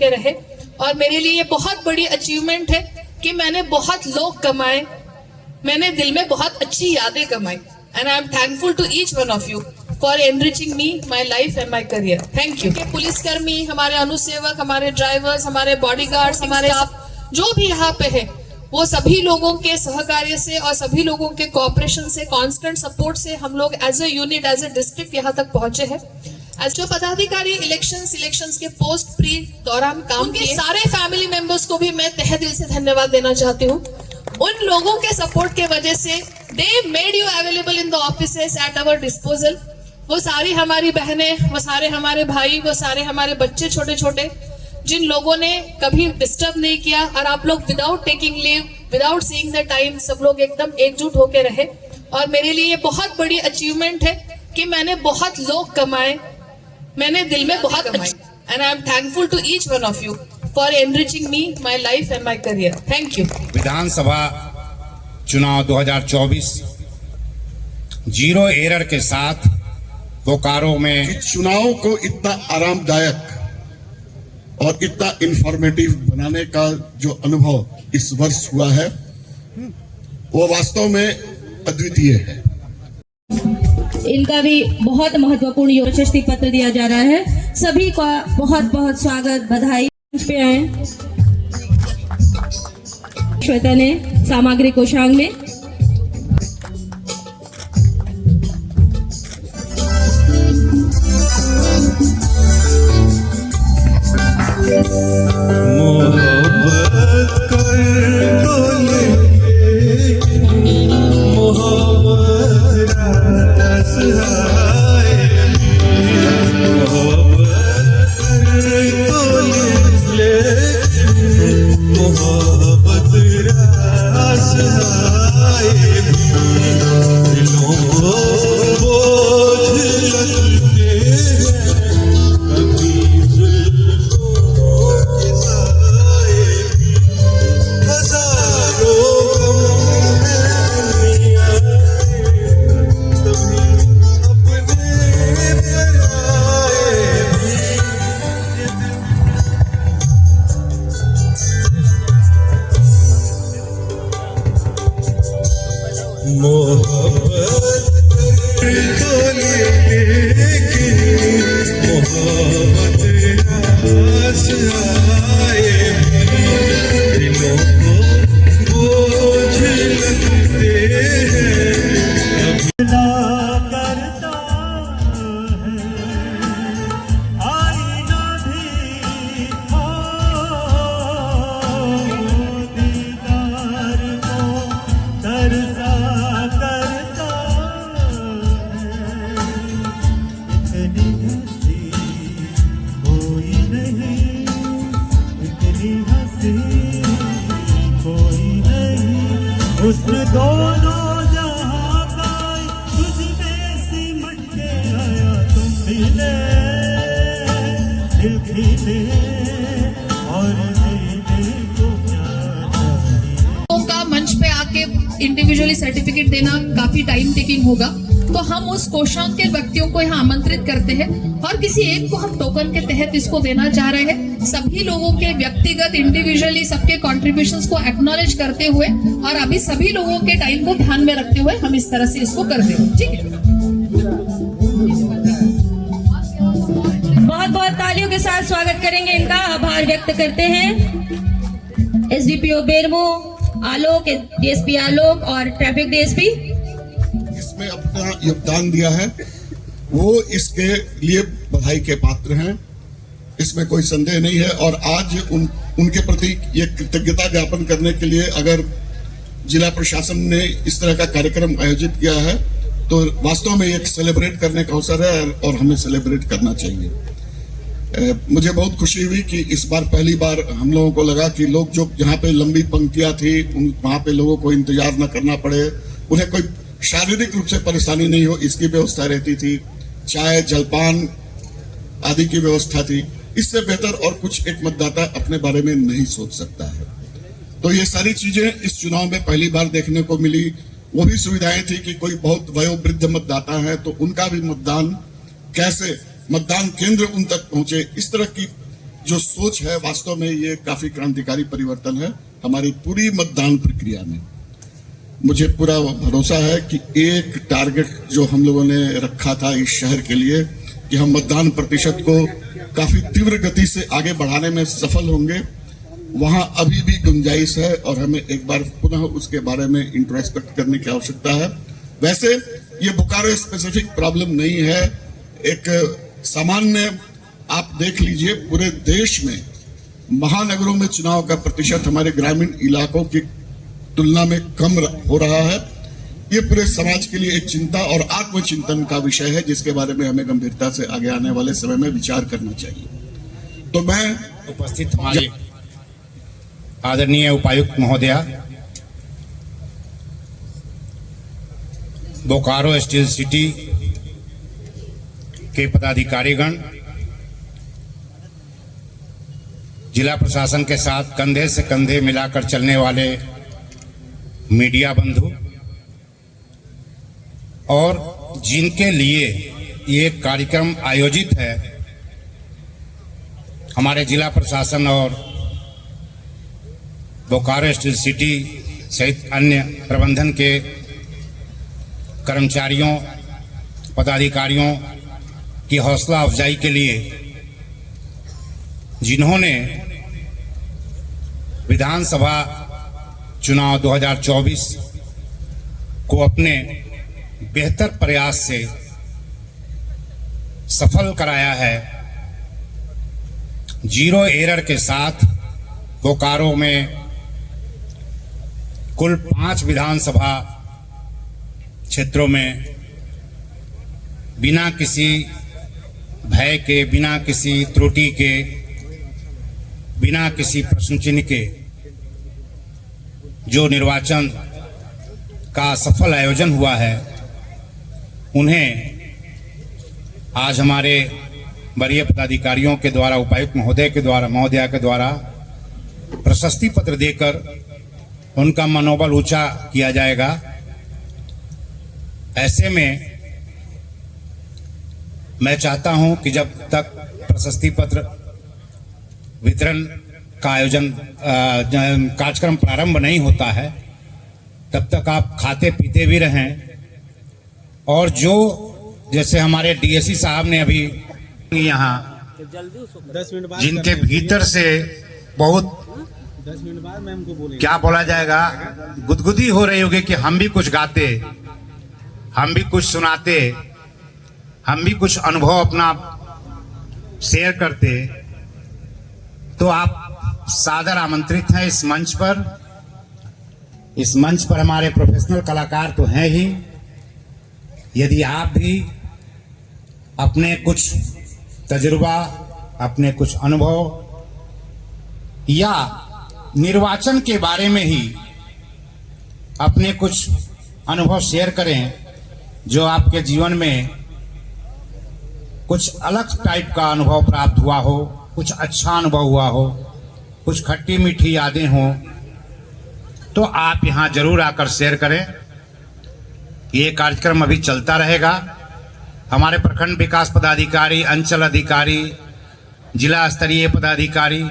के रहे। और मेरे लिए ये बहुत बड़ी अचीवमेंट है कि मैंने बहुत लोग कमाए, मैंने दिल में बहुत अच्छी यादें कमाई। And I am thankful to each one of you for enriching me, my life and my career. Thank you. पुलिसकर्मी, हमारे अनुसेवक, हमारे ड्राइवर्स, हमारे बॉडीगार्ड्स, हमारे स्टाफ जो भी यहाँ पे है, वो सभी लोगों के सहकार्य से और सभी लोगों के कोऑपरेशन से, कांस्टेंट सपोर्ट से हम लोग as a unit, as a district यहाँ तक पहुंचे हैं। जो पदाधिकारी इलेक्शंस के पोस्ट प्री दौरान काम किए, सारे फैमिली मेंबर्स को भी मैं तहे दिल से धन्यवाद देना चाहती हूँ। उन लोगों के सपोर्ट के वजह से they made you available in the offices at our disposal. वो सारी हमारी बहनें, वो सारे हमारे भाई, वो सारे हमारे बच्चे छोटे छोटे, जिन लोगों ने कभी डिस्टर्ब नहीं किया, और आप लोग without taking leave, without seeing the time, सब लोग एकदम एकजुट होके रहे। और मेरे लिए ये बहुत बड़ी अचीवमेंट है कि मैंने बहुत लोग कमाए, मैंने दिल में बहुत कमाई। And I am thankful to each one of you for enriching me, my life and my career. Thank you. विधानसभा चुनाव 2024 जीरो एरर के साथ बोकारो में चुनाव को इतना आरामदायक और इतना इंफॉर्मेटिव बनाने का जो अनुभव इस वर्ष हुआ है, वो वास्तव में अद्वितीय है। इनका भी बहुत महत्वपूर्ण प्रशस्ति पत्र दिया जा रहा है। सभी का बहुत बहुत स्वागत, बधाई। पे आए श्वेता ने सामग्री कोषांग में उस दोनों जहां का तुझमें सिमट के आया, तुम मिले दिल खिले और मेरे को का मंच पे आके इंडिविजुअली सर्टिफिकेट देना काफी टाइम टेकिंग होगा, तो हम उस कोषांक के व्यक्तियों को यहाँ आमंत्रित करते हैं और किसी एक को हम टोकन के तहत इसको देना चाह रहे हैं। सभी लोगों के व्यक्तिगत इंडिविजुअली सबके कॉन्ट्रीब्यूशंस को एक्नॉलेज करते हुए और अभी सभी लोगों के टाइम को ध्यान में रखते हुए हम इस तरह से इसको करते हैं। ठीक है, बहुत बहुत तालियों के साथ स्वागत करेंगे इनका, आभार व्यक्त करते हैं। एसडीपीओ बेरमो आलोक, डीएसपी आलोक और ट्रैफिक डीएसपी इसमें अपना योगदान दिया है, वो इसके लिए बधाई के पात्र हैं, इसमें कोई संदेह नहीं है। और आज उनके प्रति ये कृतज्ञता ज्ञापन करने के लिए अगर जिला प्रशासन ने इस तरह का कार्यक्रम आयोजित किया है तो वास्तव में एक सेलिब्रेट करने का अवसर है और हमें सेलिब्रेट करना चाहिए। मुझे बहुत खुशी हुई कि इस बार पहली बार हम लोगों को लगा कि लोग जो जहाँ पे लंबी पंक्तियां थी वहां पे लोगों को इंतजार न करना पड़े, उन्हें कोई शारीरिक रूप से परेशानी नहीं हो, इसकी व्यवस्था रहती थी, चाय जलपान आदि की व्यवस्था थी। इससे बेहतर और कुछ एक मतदाता अपने बारे में नहीं सोच सकता है। तो ये सारी चीजें इस चुनाव में पहली बार देखने को मिली। वो भी सुविधाएं थी कि कोई बहुत वयोवृद्ध मतदाता है तो उनका भी मतदान कैसे, मतदान केंद्र उन तक पहुंचे, इस तरह की जो सोच है वास्तव में ये काफी क्रांतिकारी परिवर्तन है हमारी पूरी मतदान प्रक्रिया में। मुझे पूरा भरोसा है कि एक टारगेट जो हम लोगों ने रखा था इस शहर के लिए कि हम मतदान प्रतिशत को काफी तीव्र गति से आगे बढ़ाने में सफल होंगे, वहां अभी भी गुंजाइश है और हमें एक बार पुनः उसके बारे में इंट्रोस्पेक्ट करने की आवश्यकता है। वैसे ये बोकारो स्पेसिफिक प्रॉब्लम नहीं है, एक सामान्य आप देख लीजिए पूरे देश में महानगरों में चुनाव का प्रतिशत हमारे ग्रामीण इलाकों की तुलना में कम हो रहा है। ये पूरे समाज के लिए एक चिंता और आत्मचिंतन का विषय है जिसके बारे में हमें गंभीरता से आगे आने वाले समय में विचार करना चाहिए। तो मैं उपस्थित हमारे आदरणीय उपायुक्त महोदया, बोकारो स्टील सिटी के पदाधिकारीगण, जिला प्रशासन के साथ कंधे से कंधे मिलाकर चलने वाले मीडिया बंधु और जिनके लिए ये कार्यक्रम आयोजित है, हमारे जिला प्रशासन और बोकारो स्टील सिटी सहित अन्य प्रबंधन के कर्मचारियों, पदाधिकारियों की हौसला अफजाई के लिए, जिन्होंने विधानसभा चुनाव 2024 को अपने बेहतर प्रयास से सफल कराया है। जीरो एरर के साथ बोकारो में कुल 5 विधानसभा क्षेत्रों में बिना किसी भय के, बिना किसी त्रुटि के, बिना किसी प्रश्न चिन्ह के जो निर्वाचन का सफल आयोजन हुआ है, उन्हें आज हमारे वरीय पदाधिकारियों के द्वारा, उपायुक्त महोदया के द्वारा प्रशस्ति पत्र देकर उनका मनोबल ऊंचा किया जाएगा। ऐसे में मैं चाहता हूं कि जब तक प्रशस्ति पत्र वितरण का आयोजन कार्यक्रम प्रारंभ नहीं होता है, तब तक आप खाते पीते भी रहें। और जो जैसे हमारे डीएससी साहब ने अभी यहाँ जिनके भीतर से बहुत क्या बोला जाएगा, गुदगुदी हो रही होगी कि हम भी कुछ गाते, हम भी कुछ सुनाते, हम भी कुछ अनुभव अपना शेयर करते, तो आप सादर आमंत्रित हैं इस मंच पर। इस मंच पर हमारे प्रोफेशनल कलाकार तो हैं ही, यदि आप भी अपने कुछ तजुर्बा, अपने कुछ अनुभव या निर्वाचन के बारे में ही अपने कुछ अनुभव शेयर करें, जो आपके जीवन में कुछ अलग टाइप का अनुभव प्राप्त हुआ हो, कुछ अच्छा अनुभव हुआ हो, कुछ खट्टी मीठी यादें हों, तो आप यहाँ जरूर आकर शेयर करें। ये कार्यक्रम अभी चलता रहेगा। हमारे प्रखंड विकास पदाधिकारी, अंचल अधिकारी, जिला स्तरीय पदाधिकारी,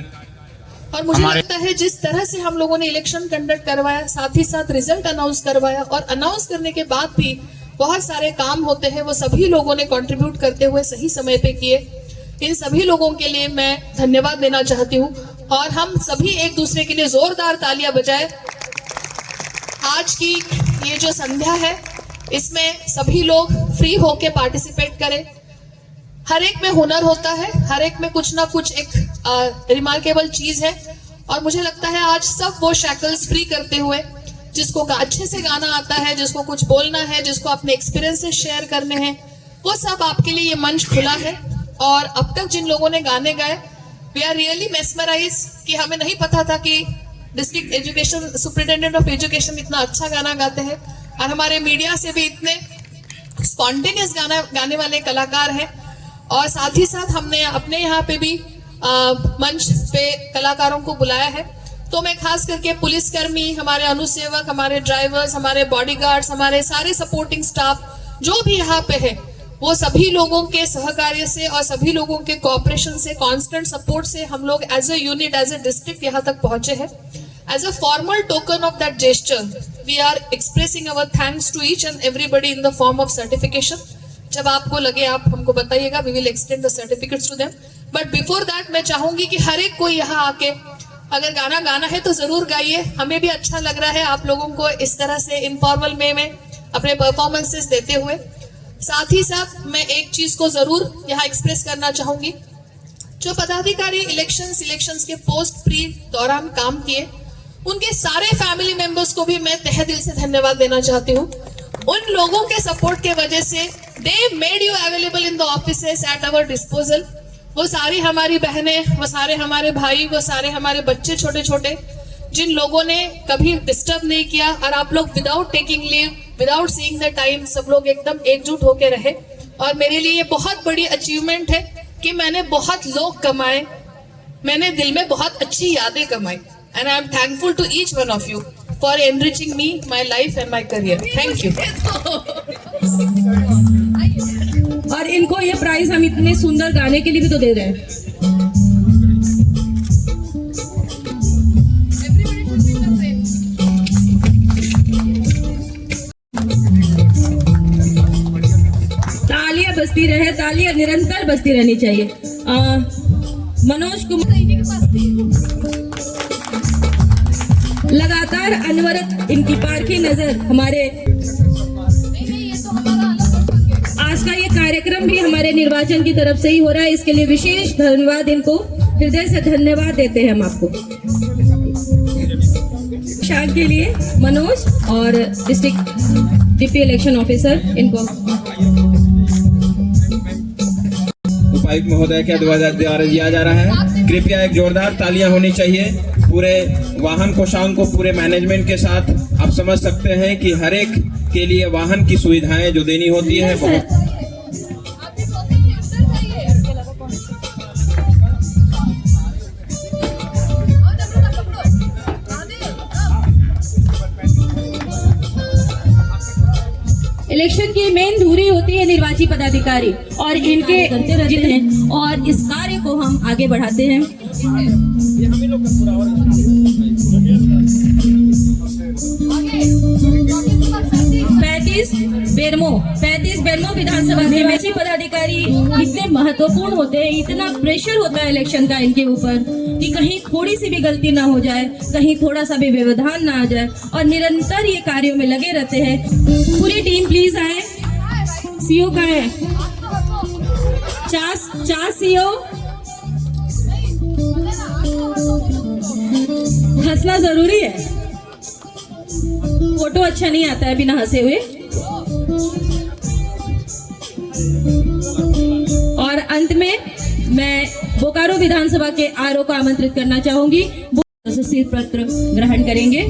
और मुझे लगता है जिस तरह से हम लोगों ने इलेक्शन कंडक्ट करवाया, साथ ही साथ रिजल्ट अनाउंस करवाया, और अनाउंस करने के बाद भी बहुत सारे काम होते हैं, वो सभी लोगों ने कंट्रीब्यूट करते हुए सही समय पे किए। इन सभी लोगों के लिए मैं धन्यवाद देना चाहती हूँ, और हम सभी एक दूसरे के लिए जोरदार तालियां बजाएं। आज की ये जो संध्या है, इसमें सभी लोग फ्री होके पार्टिसिपेट करें। हर एक में हुनर होता है, हर एक में कुछ ना कुछ एक रिमार्केबल चीज है, और मुझे लगता है आज सब वो शैकल्स फ्री करते हुए, जिसको अच्छे से गाना आता है, जिसको कुछ बोलना है, जिसको अपने एक्सपीरियंसेस शेयर करने हैं, वो सब आपके लिए ये मंच खुला है। और अब तक जिन लोगों ने गाने गाए, वी आर रियली मेस्मराइज कि हमें नहीं पता था कि district education superintendent of education इतना अच्छा गाना गाते हैं, और हमारे मीडिया से भी इतने स्पॉन्टेनियस गाना गाने वाले कलाकार हैं। और साथ ही साथ हमने अपने यहाँ पे भी मंच पे कलाकारों को बुलाया है। तो मैं खास करके पुलिसकर्मी, हमारे अनुसेवक, हमारे ड्राइवर्स, हमारे बॉडीगार्ड्स, हमारे सारे सपोर्टिंग स्टाफ जो भी यहाँ पे है, वो सभी लोगों के सहकार्य से और सभी लोगों के कोऑपरेशन से, कांस्टेंट सपोर्ट से हम लोग as a unit, as a district यहाँ तक पहुंचे हैं. As a formal token of that gesture we are expressing our thanks to each and everybody in the form of certification. जब आपको लगे आप हमको बताइएगा, we will extend the certificates to them. But before that मैं चाहूंगी कि हर एक कोई यहाँ आके अगर गाना गाना है तो जरूर गाइए. हमें भी अच्छा लग रहा है आप लोगों को इस तरह से इनफॉर्मल वे में अपने परफॉर्मेंसेस देते हुए. साथ ही साथ मैं एक चीज को जरूर यहाँ एक्सप्रेस करना चाहूंगी. जो पदाधिकारी इलेक्शंस के पोस्ट प्री दौरान काम किए, उनके सारे फैमिली मेंबर्स को भी मैं तहे दिल से धन्यवाद देना चाहती हूँ. उन लोगों के सपोर्ट के वजह से they made you available in the offices at our disposal. वो सारी हमारी बहनें, वो सारे हमारे भाई, वो सारे हमारे बच्चे छोटे छोटे, जिन लोगों ने कभी डिस्टर्ब नहीं किया, और आप लोग without taking leave, without seeing the time, सब लोग एकदम एकजुट होके रहे. और मेरे लिए ये बहुत बड़ी अचीवमेंट है कि मैंने बहुत लोग कमाए, मैंने दिल में बहुत अच्छी यादें कमाई. And I am thankful to each one of you for enriching me, my life and my career. Thank you. और इनको ये प्राइज हम इतने सुंदर गाने के लिए भी तो दे रहे हैं. तालियां बजती रहे, तालियां निरंतर बजती रहनी चाहिए. मनोज कुमार लगातार अनवरत इनकी पारखी नजर हमारे आज का ये कार्यक्रम भी हमारे निर्वाचन की तरफ से ही हो रहा है. इसके लिए विशेष धन्यवाद, इनको हृदय से धन्यवाद देते हैं हम आपको. शान के लिए मनोज और डिस्ट्रिक्ट डिप्टी इलेक्शन ऑफिसर, इनको उपायुक्त महोदय के द्वारा दिया जा रहा है. कृपया एक जोरदार तालियां होनी चाहिए. पूरे वाहन कोषांग को पूरे मैनेजमेंट के साथ आप समझ सकते हैं कि हर एक के लिए वाहन की सुविधाएं जो देनी होती है बहुत. इलेक्शन की मेन धुरी होती है निर्वाची पदाधिकारी, और इनके करते रहते हैं और इस कार्य को हम आगे बढ़ाते हैं. 35 बेरमो विधानसभा में निर्वाची पदाधिकारी इतने महत्वपूर्ण होते हैं, इतना प्रेशर होता है इलेक्शन का इनके ऊपर कि कहीं थोड़ी सी भी गलती ना हो जाए, कहीं थोड़ा सा भी व्यवधान ना आ जाए, और निरंतर ये कार्यों में लगे रहते हैं. पूरी टीम प्लीज आए. सीओ का है, 4 सीओ. हंसना जरूरी है, फोटो अच्छा नहीं आता है बिना हंसे हुए. और अंत में मैं बोकारो विधानसभा के आरओ को आमंत्रित करना चाहूंगी. वो प्रशस्ति पत्र ग्रहण करेंगे.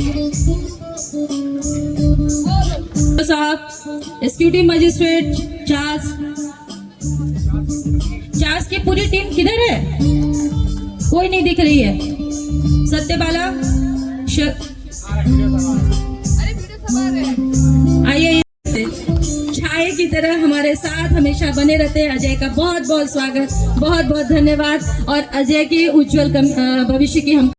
साहब, एग्जीक्यूटिव मजिस्ट्रेट चास की पूरी टीम किधर है? कोई नहीं दिख रही है. सत्यबाला आइए, छाए की तरह हमारे साथ हमेशा बने रहते हैं. अजय का बहुत बहुत स्वागत, बहुत बहुत धन्यवाद, और अजय के उज्जवल भविष्य की हम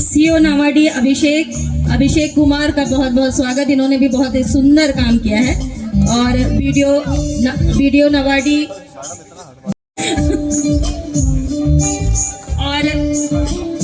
सीओ नावाडी अभिषेक कुमार का बहुत बहुत स्वागत. इन्होंने भी बहुत ही सुंदर काम किया है. और वीडियो नवाडी